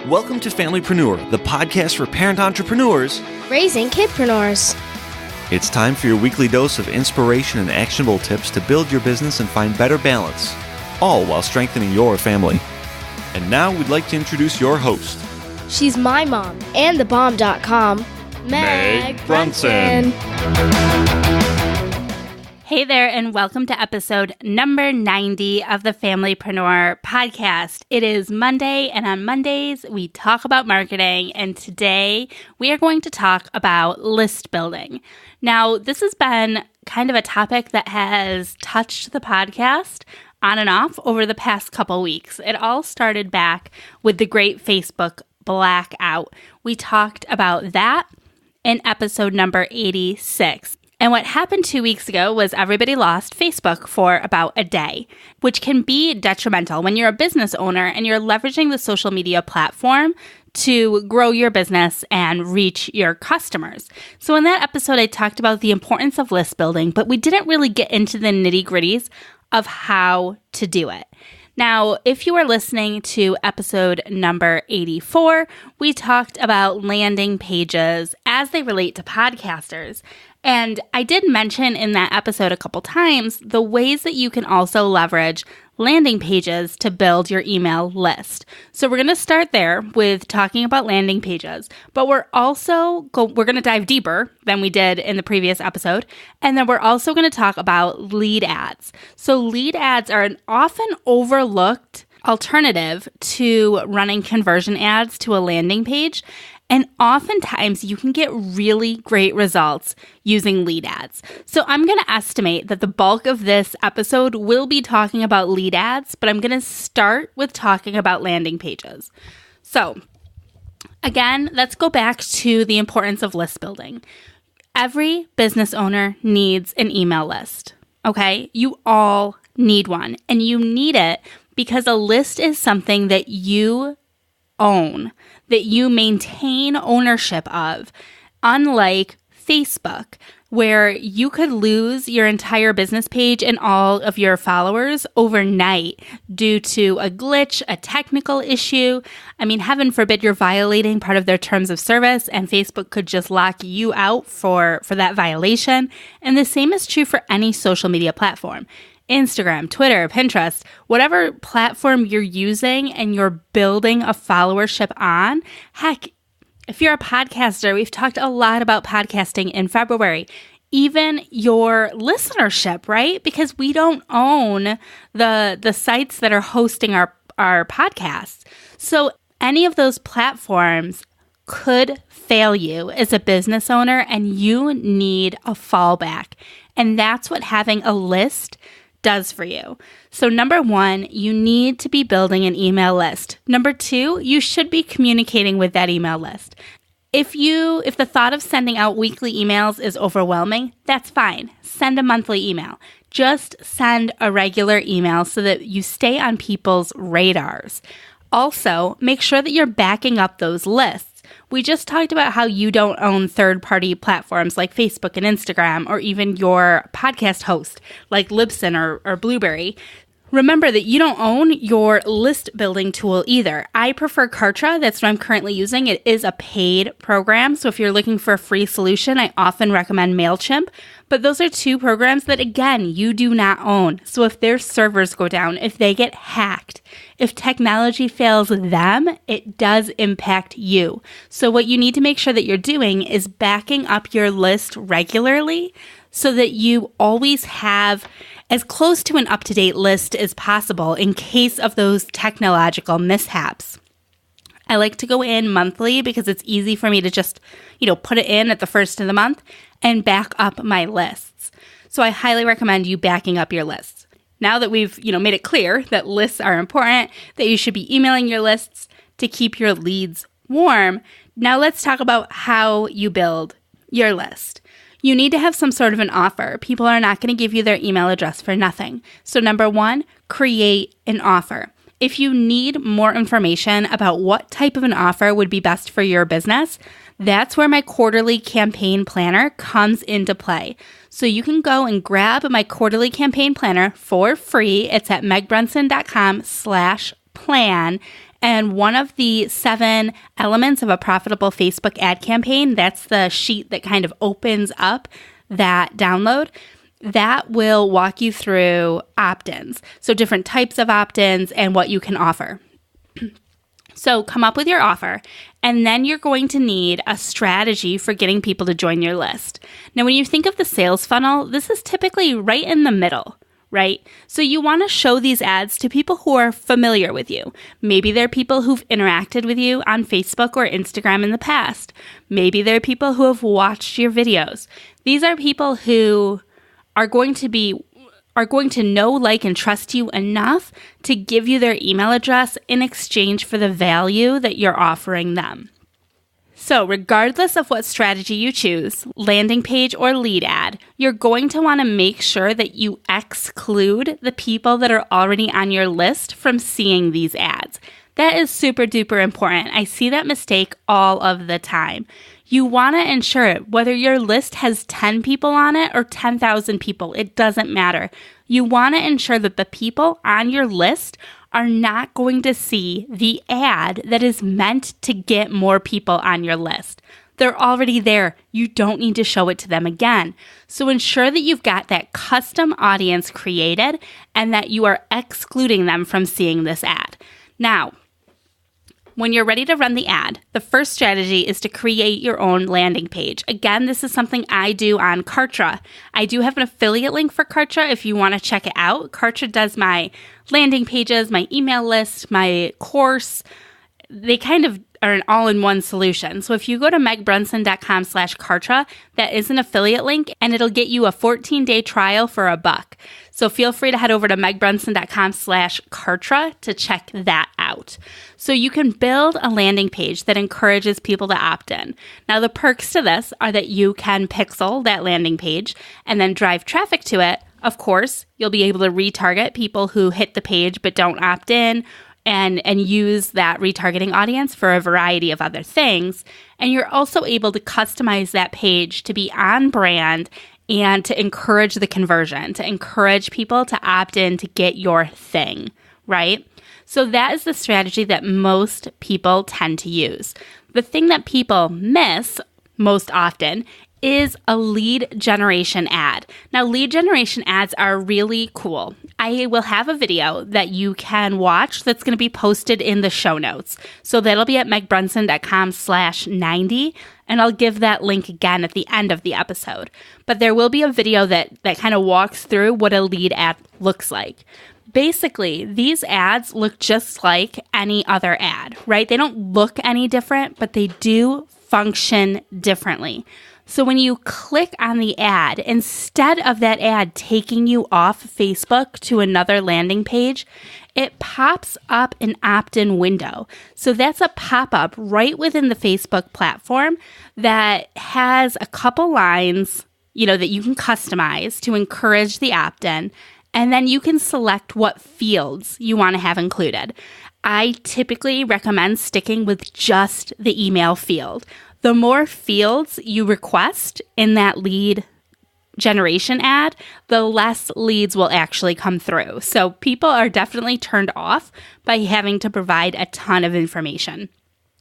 Welcome to Familypreneur, the podcast for parent entrepreneurs raising kidpreneurs. It's time for your weekly dose of inspiration and actionable tips to build your business and find better balance, all while strengthening your family. And now we'd like to introduce your host. She's my mom and thebomb.com, Meg Brunson. Hey there, and welcome to episode number 90 of the Familypreneur podcast. It is Monday, and on Mondays, we talk about marketing, and today we are going to talk about list building. Now, this has been kind of a topic that has touched the podcast on and off over the past couple weeks. It all started back with the great Facebook blackout. We talked about that in episode number 86. And what happened 2 weeks ago was everybody lost Facebook for about a day, which can be detrimental when you're a business owner and you're leveraging the social media platform to grow your business and reach your customers. So in that episode, I talked about the importance of list building, but we didn't really get into the nitty-gritties of how to do it. Now, if you are listening to episode number 84, we talked about landing pages as they relate to podcasters. And I did mention in that episode a couple times the ways that you can also leverage landing pages to build your email list. So we're going to start there with talking about landing pages, but we're going to dive deeper than we did in the previous episode. And then we're also going to talk about lead ads. So lead ads are an often overlooked alternative to running conversion ads to a landing page. And oftentimes you can get really great results using lead ads. So I'm going to estimate that the bulk of this episode will be talking about lead ads, but I'm going to start with talking about landing pages. So again, let's go back to the importance of list building. Every business owner needs an email list, okay? You all need one, and you need it because a list is something that you own, that you maintain ownership of, unlike Facebook, where you could lose your entire business page and all of your followers overnight due to a glitch, a technical issue. I mean, heaven forbid you're violating part of their terms of service and Facebook could just lock you out for that violation. And the same is true for any social media platform. Instagram, Twitter, Pinterest, whatever platform you're using and you're building a followership on. Heck, if you're a podcaster, we've talked a lot about podcasting in February. Even your listenership, right? Because we don't own the sites that are hosting our podcasts. So any of those platforms could fail you as a business owner, and you need a fallback. And that's what having a list does for you. So number one, you need to be building an email list. Number two, you should be communicating with that email list. If the thought of sending out weekly emails is overwhelming, that's fine. Send a monthly email. Just send a regular email so that you stay on people's radars. Also, make sure that you're backing up those lists. We just talked about how you don't own third-party platforms like Facebook and Instagram, or even your podcast host like Libsyn or Blueberry. Remember that you don't own your list building tool either. I prefer Kartra. That's what I'm currently using. It is a paid program. So if you're looking for a free solution, I often recommend MailChimp. But those are two programs that, again, you do not own. So if their servers go down, if they get hacked, if technology fails them, it does impact you. So what you need to make sure that you're doing is backing up your list regularly so that you always have as close to an up-to-date list as possible in case of those technological mishaps. I like to go in monthly because it's easy for me to just, put it in at the first of the month and back up my lists. So I highly recommend you backing up your lists. Now that we've, made it clear that lists are important, that you should be emailing your lists to keep your leads warm, now let's talk about how you build your list. You need to have some sort of an offer. People are not going to give you their email address for nothing. So number one, create an offer. If you need more information about what type of an offer would be best for your business, that's where my quarterly campaign planner comes into play. So you can go and grab my quarterly campaign planner for free. It's at megbrunson.com/plan. And one of the 7 elements of a profitable Facebook ad campaign, that's the sheet that kind of opens up that download, that will walk you through opt-ins. So different types of opt-ins and what you can offer. So come up with your offer, and then you're going to need a strategy for getting people to join your list. Now, when you think of the sales funnel, this is typically right in the middle, right? So you want to show these ads to people who are familiar with you. Maybe they're people who've interacted with you on Facebook or Instagram in the past. Maybe they're people who have watched your videos. These are people who are going to know, like, and trust you enough to give you their email address in exchange for the value that you're offering them. So regardless of what strategy you choose, landing page or lead ad, you're going to want to make sure that you exclude the people that are already on your list from seeing these ads. That is super duper important. I see that mistake all of the time. You want to ensure it, whether your list has 10 people on it or 10,000 people, it doesn't matter. You want to ensure that the people on your list are not going to see the ad that is meant to get more people on your list. They're already there. You don't need to show it to them again. So ensure that you've got that custom audience created and that you are excluding them from seeing this ad. Now, when you're ready to run the ad, the first strategy is to create your own landing page. Again, this is something I do on Kartra. I do have an affiliate link for Kartra if you want to check it out. Kartra does my landing pages, my email list, my course. They kind of are an all-in-one solution. So if you go to megbrunson.com/Kartra, that is an affiliate link, and it'll get you a 14-day trial for $1. So feel free to head over to megbrunson.com/Kartra to check that out. So you can build a landing page that encourages people to opt in. Now, the perks to this are that you can pixel that landing page and then drive traffic to it. Of course, you'll be able to retarget people who hit the page but don't opt in, and use that retargeting audience for a variety of other things. And you're also able to customize that page to be on brand and to encourage the conversion, to encourage people to opt in to get your thing, right? So that is the strategy that most people tend to use. The thing that people miss most often is a lead generation ad. Now, lead generation ads are really cool. I will have a video that you can watch that's going to be posted in the show notes. So that'll be at megbrunson.com/90, and I'll give that link again at the end of the episode. But there will be a video that kind of walks through what a lead ad looks like. Basically, these ads look just like any other ad, right? They don't look any different, but they do function differently. So when you click on the ad, instead of that ad taking you off Facebook to another landing page, it pops up an opt-in window. So that's a pop-up right within the Facebook platform that has a couple lines, that you can customize to encourage the opt-in, and then you can select what fields you want to have included. I typically recommend sticking with just the email field. The more fields you request in that lead generation ad, the less leads will actually come through. So people are definitely turned off by having to provide a ton of information.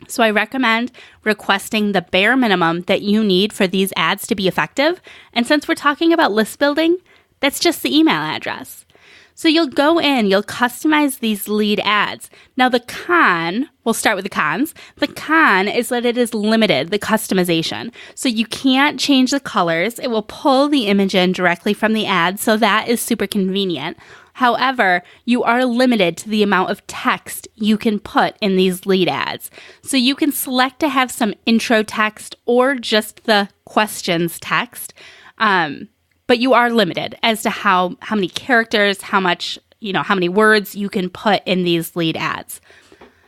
So I recommend requesting the bare minimum that you need for these ads to be effective. And since we're talking about list building, that's just the email address. So you'll go in, you'll customize these lead ads. Now we'll start with the cons. The con is that it is limited, the customization. So you can't change the colors. It will pull the image in directly from the ad, so that is super convenient. However, you are limited to the amount of text you can put in these lead ads. So you can select to have some intro text or just the questions text. But you are limited as to how many characters, how many words you can put in these lead ads.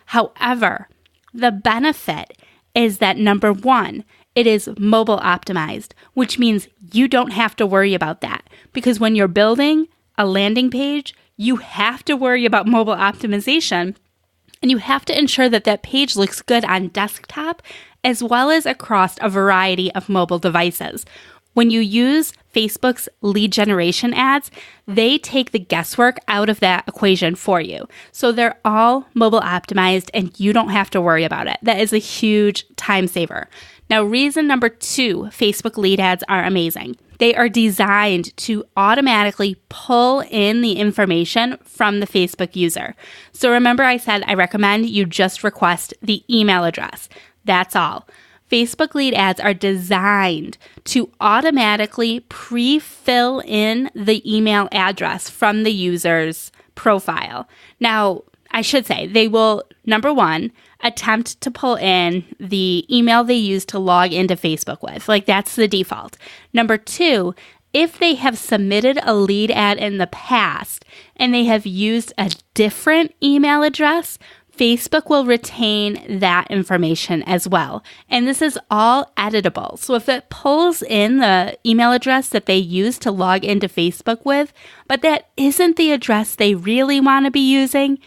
However, the benefit is that number one, it is mobile optimized, which means you don't have to worry about that. Because when you're building a landing page, you have to worry about mobile optimization, and you have to ensure that that page looks good on desktop as well as across a variety of mobile devices. When you use Facebook's lead generation ads, they take the guesswork out of that equation for you. So they're all mobile optimized and you don't have to worry about it. That is a huge time saver. Now, reason number 2, Facebook lead ads are amazing. They are designed to automatically pull in the information from the Facebook user. So remember I said I recommend you just request the email address. That's all. Facebook lead ads are designed to automatically pre-fill in the email address from the user's profile. Now, I should say they will, number 1, attempt to pull in the email they use to log into Facebook with. Like, that's the default. Number 2, if they have submitted a lead ad in the past and they have used a different email address, Facebook will retain that information as well. And this is all editable. So if it pulls in the email address that they use to log into Facebook with, but that isn't the address they really want to be using,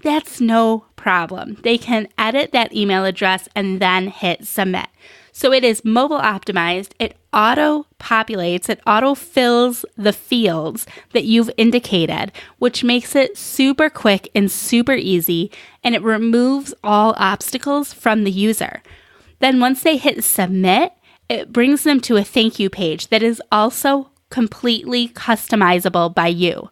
that's no problem. They can edit that email address and then hit submit. So it is mobile optimized. It auto-populates, it auto-fills the fields that you've indicated, which makes it super quick and super easy, and it removes all obstacles from the user. Then once they hit submit, it brings them to a thank you page that is also completely customizable by you.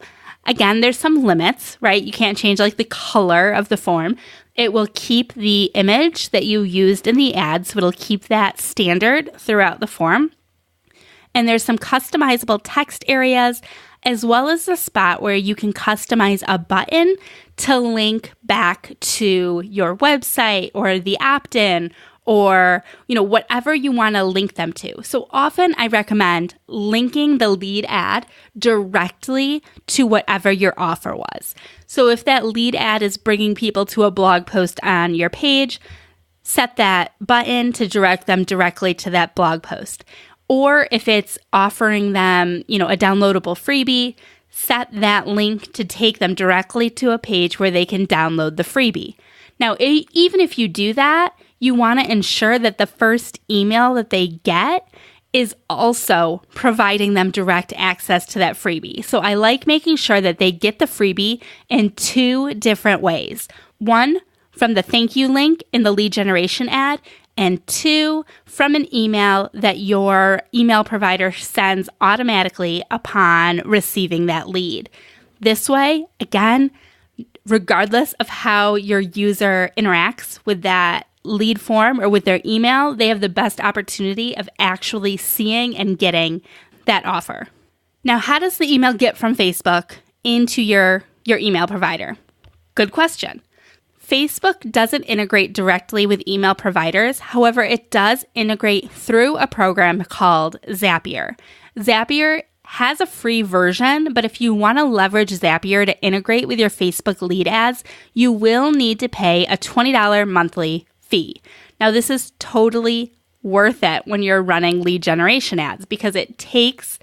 Again, there's some limits, right? You can't change like the color of the form. It will keep the image that you used in the ad, so it'll keep that standard throughout the form. And there's some customizable text areas, as well as the spot where you can customize a button to link back to your website or the opt-in or, whatever you want to link them to. So often I recommend linking the lead ad directly to whatever your offer was. So if that lead ad is bringing people to a blog post on your page, set that button to direct them directly to that blog post. Or if it's offering them, a downloadable freebie, set that link to take them directly to a page where they can download the freebie. Now, even if you do that, you want to ensure that the first email that they get is also providing them direct access to that freebie. So I like making sure that they get the freebie in 2 different ways. 1, from the thank you link in the lead generation ad, and 2, from an email that your email provider sends automatically upon receiving that lead. This way, again, regardless of how your user interacts with that lead form or with their email, they have the best opportunity of actually seeing and getting that offer. Now, how does the email get from Facebook into your email provider? Good question. Facebook doesn't integrate directly with email providers. However, it does integrate through a program called Zapier. Zapier has a free version, but if you want to leverage Zapier to integrate with your Facebook lead ads, you will need to pay a $20 monthly fee. Now, this is totally worth it when you're running lead generation ads because it takes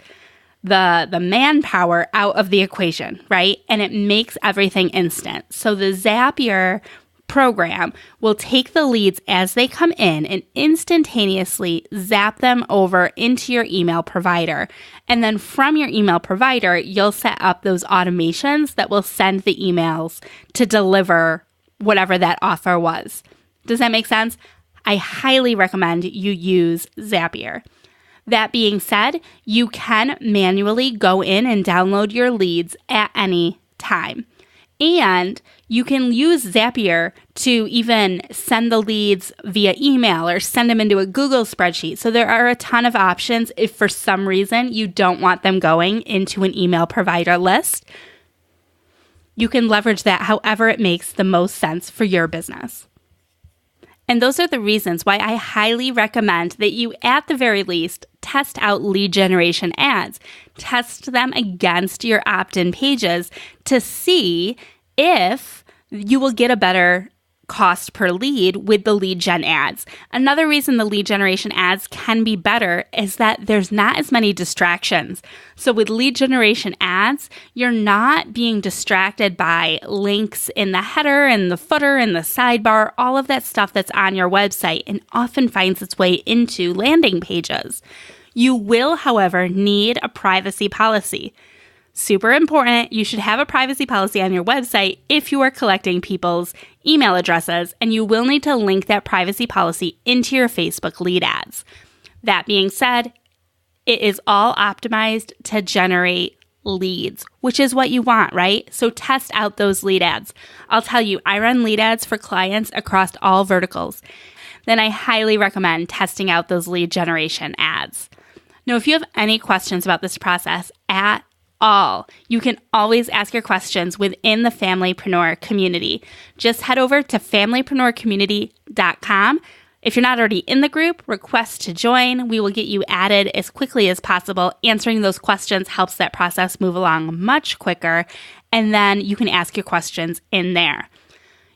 the manpower out of the equation, right? And it makes everything instant. So the Zapier program will take the leads as they come in and instantaneously zap them over into your email provider. And then from your email provider, you'll set up those automations that will send the emails to deliver whatever that offer was. Does that make sense? I highly recommend you use Zapier. That being said, you can manually go in and download your leads at any time. And you can use Zapier to even send the leads via email or send them into a Google spreadsheet. So there are a ton of options if for some reason you don't want them going into an email provider list. You can leverage that however it makes the most sense for your business. And those are the reasons why I highly recommend that you, at the very least, test out lead generation ads. Test them against your opt-in pages to see if you will get a better cost per lead with the lead gen ads. Another reason the lead generation ads can be better is that there's not as many distractions. So with lead generation ads, you're not being distracted by links in the header and the footer and the sidebar, all of that stuff that's on your website and often finds its way into landing pages. You will, however, need a privacy policy. Super important, you should have a privacy policy on your website if you are collecting people's email addresses, and you will need to link that privacy policy into your Facebook lead ads. That being said, it is all optimized to generate leads, which is what you want, right? So test out those lead ads. I'll tell you, I run lead ads for clients across all verticals. Then I highly recommend testing out those lead generation ads. Now, if you have any questions about this process at all, you can always ask your questions within the Familypreneur community. Just head over to familypreneurcommunity.com. If you're not already in the group, request to join. We will get you added as quickly as possible. Answering those questions helps that process move along much quicker, and then you can ask your questions in there.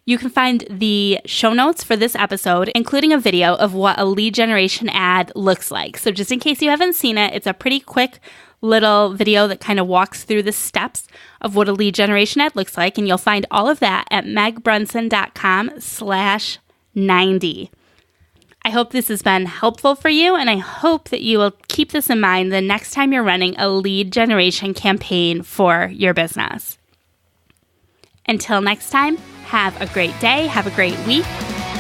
You can find the show notes for this episode, including a video of what a lead generation ad looks like. So just in case you haven't seen it, it's a pretty quick little video that kind of walks through the steps of what a lead generation ad looks like. And you'll find all of that at megbrunson.com/90. I hope this has been helpful for you, and I hope that you will keep this in mind the next time you're running a lead generation campaign for your business. Until next time, have a great day, have a great week,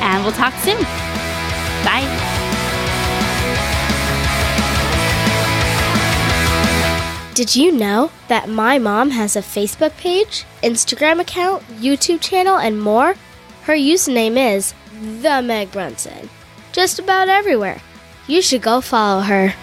and we'll talk soon. Bye. Did you know that my mom has a Facebook page, Instagram account, YouTube channel, and more? Her username is The Meg Brunson. Just about everywhere. You should go follow her.